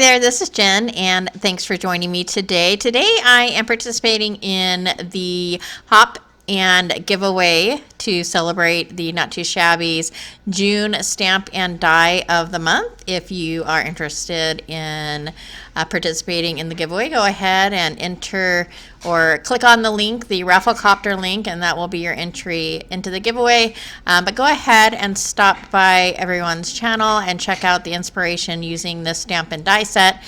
there, this is Jen, and thanks for joining me today. Today I am participating in the Hop and giveaway to celebrate the Not Too Shabby's June stamp and die of the month. If you are interested in participating in the giveaway, go ahead and enter or click on the link, the Rafflecopter link, and that will be your entry into the giveaway. But go ahead and stop by everyone's channel and check out the inspiration using this stamp and die set.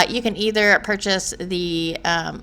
You can either purchase the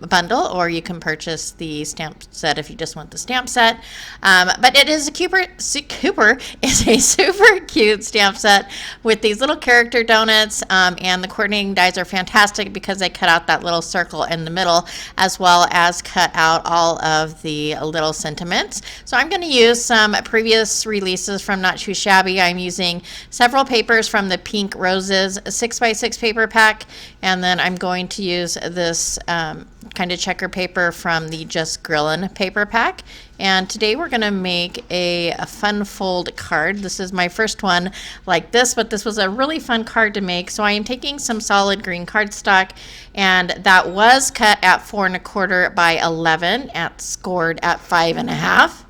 bundle, or you can purchase the stamp set if you just want the stamp set. But it is a Cooper is a super cute stamp set with these little character donuts, and the coordinating dies are fantastic because they cut out that little circle in the middle, as well as cut out all of the little sentiments. So I'm going to use some previous releases from Not Too Shabby. I'm using several papers from the Pink Roses 6x6 paper pack, and then I'm going to use this kind of checker paper from the Just Grillin paper pack. And today we're going to make a fun fold card. This is my first one like this, but this was a really fun card to make. So I am taking some solid green cardstock, and that was cut at 4 1/4 by 11, scored at 5 1/2.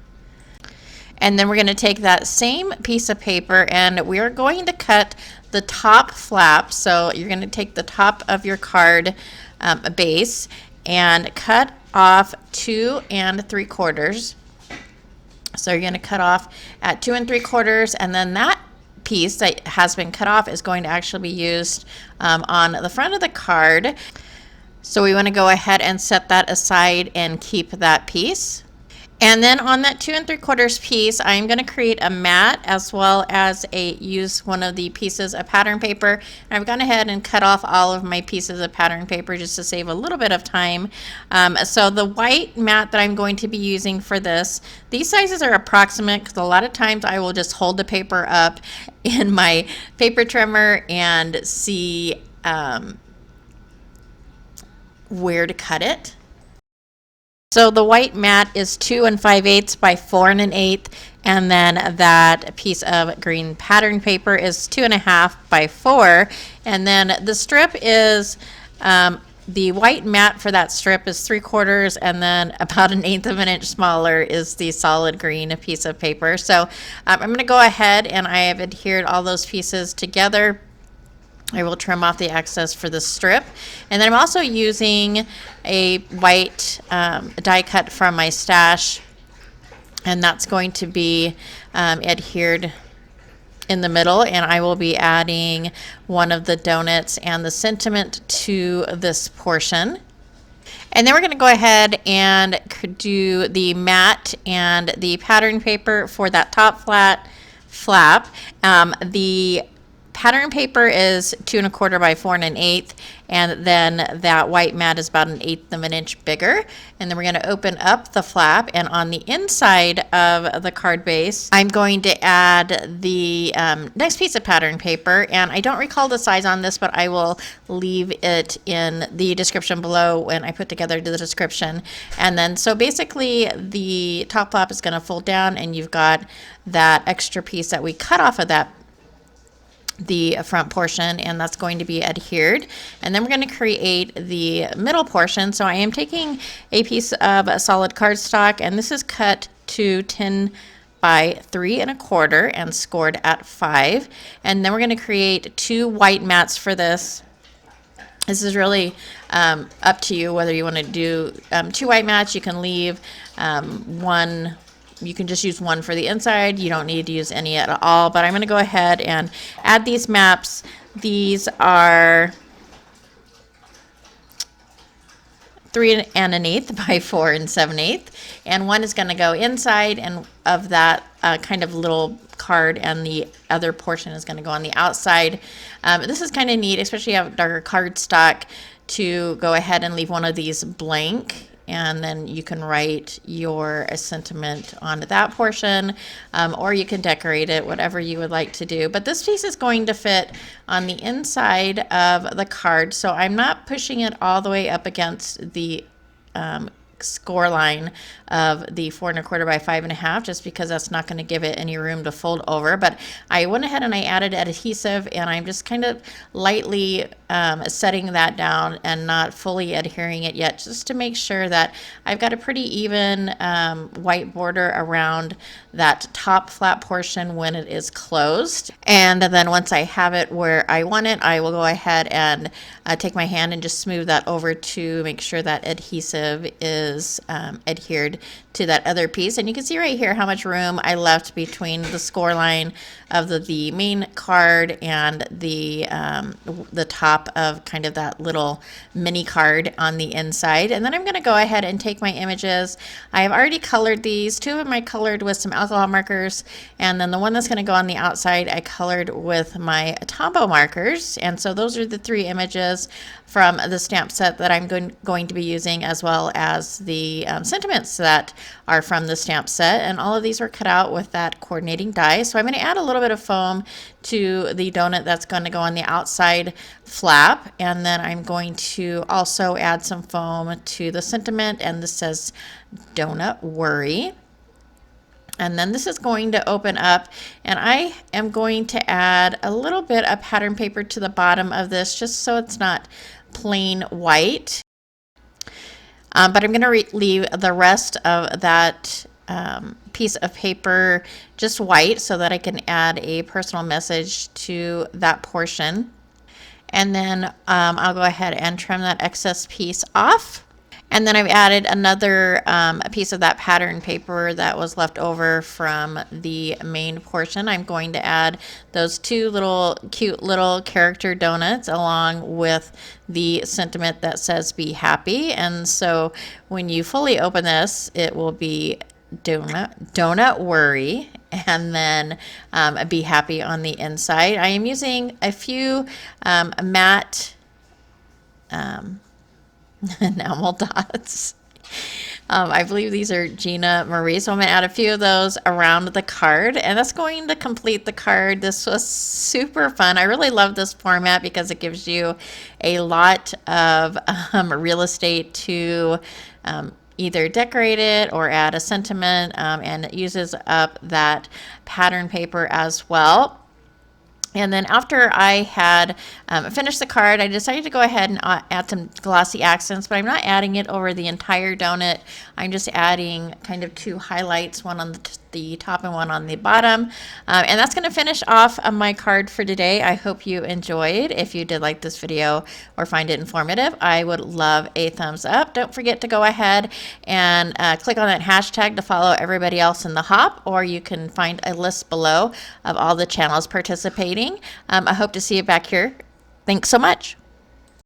And then we're going to take that same piece of paper and we are going to cut the top flap. So you're going to take the top of your card base and cut off 2 3/4. So you're going to cut off at 2 3/4, and then that piece that has been cut off is going to actually be used on the front of the card. So we want to go ahead and set that aside and keep that piece. And then on that 2 3/4 piece, I'm going to create a mat, as well as use one of the pieces of pattern paper. And I've gone ahead and cut off all of my pieces of pattern paper just to save a little bit of time. So the white mat that I'm going to be using for this, these sizes are approximate because a lot of times I will just hold the paper up in my paper trimmer and see where to cut it. So the white mat is 2 5/8 by 4 1/8, and then that piece of green pattern paper is 2 1/2 by 4, and then the strip is the white mat for that strip is 3/4, and then about 1/8 of an inch smaller is the solid green piece of paper. So I'm going to go ahead and I have adhered all those pieces together. I will trim off the excess for the strip. And then I'm also using a white die cut from my stash, and that's going to be adhered in the middle, and I will be adding one of the donuts and the sentiment to this portion. And then we're going to go ahead and do the mat and the pattern paper for that top flap. The pattern paper is 2 1/4 by 4 1/8, and then that white mat is about 1/8 of an inch bigger. And then we're going to open up the flap, and on the inside of the card base, I'm going to add the next piece of pattern paper. And I don't recall the size on this, but I will leave it in the description below when I put together the description. And then so basically the top flap is going to fold down, and you've got that extra piece that we cut off of the front portion, and that's going to be adhered. And then we're going to create the middle portion. So I am taking a piece of solid cardstock, and this is cut to 10 by 3 1/4 and scored at 5. And then we're going to create 2 white mats for this. This is really up to you whether you want to do 2 white mats. You can leave one. You can just use one for the inside. You don't need to use any at all, but I'm going to go ahead and add these maps. These are 3 1/8 by 4 7/8, and one is going to go inside and of that kind of little card, and the other portion is going to go on the outside. This is kind of neat, especially if you have darker cardstock, to go ahead and leave one of these blank, and then you can write your sentiment on that portion, or you can decorate it, whatever you would like to do. But this piece is going to fit on the inside of the card, so I'm not pushing it all the way up against the score line of the 4 1/4 by 5 1/2, just because that's not going to give it any room to fold over. But I went ahead and I added adhesive, and I'm just kind of lightly setting that down and not fully adhering it yet, just to make sure that I've got a pretty even white border around that top flat portion when it is closed. And then once I have it where I want it, I will go ahead and take my hand and just smooth that over to make sure that adhesive is adhered to that other piece. And you can see right here how much room I left between the score line of the main card and the top of kind of that little mini card on the inside. And then I'm going to go ahead and take my images. I have already colored these. 2 of them I colored with some alcohol markers, and then the one that's going to go on the outside I colored with my Tombow markers. And so those are the 3 images from the stamp set that I'm going to be using, as well as the sentiments that are from the stamp set. And all of these were cut out with that coordinating die. So I'm going to add a little bit of foam to the donut that's going to go on the outside flap, and then I'm going to also add some foam to the sentiment, and this says "Donut Worry." And then this is going to open up, and I am going to add a little bit of pattern paper to the bottom of this, just so it's not plain white. But I'm going to leave the rest of that piece of paper just white, so that I can add a personal message to that portion. And then I'll go ahead and trim that excess piece off. And then I've added another piece of that pattern paper that was left over from the main portion. I'm going to add those 2 cute little character donuts along with the sentiment that says "Be Happy." And so when you fully open this, it will be Donut Worry, and then "Be Happy" on the inside. I am using a few matte enamel dots. I believe these are Gina Marie, so I'm going to add a few of those around the card, and that's going to complete the card. This was super fun. I really love this format because it gives you a lot of real estate to either decorate it or add a sentiment, and it uses up that pattern paper as well. And then after I had finished the card, I decided to go ahead and add some glossy accents, but I'm not adding it over the entire donut. I'm just adding kind of 2 highlights, one on the top and one on the bottom. And that's going to finish off my card for today. I hope you enjoyed. If you did like this video or find it informative, I would love a thumbs up. Don't forget to go ahead and click on that hashtag to follow everybody else in the hop, or you can find a list below of all the channels participating. I hope to see you back here. Thanks so much.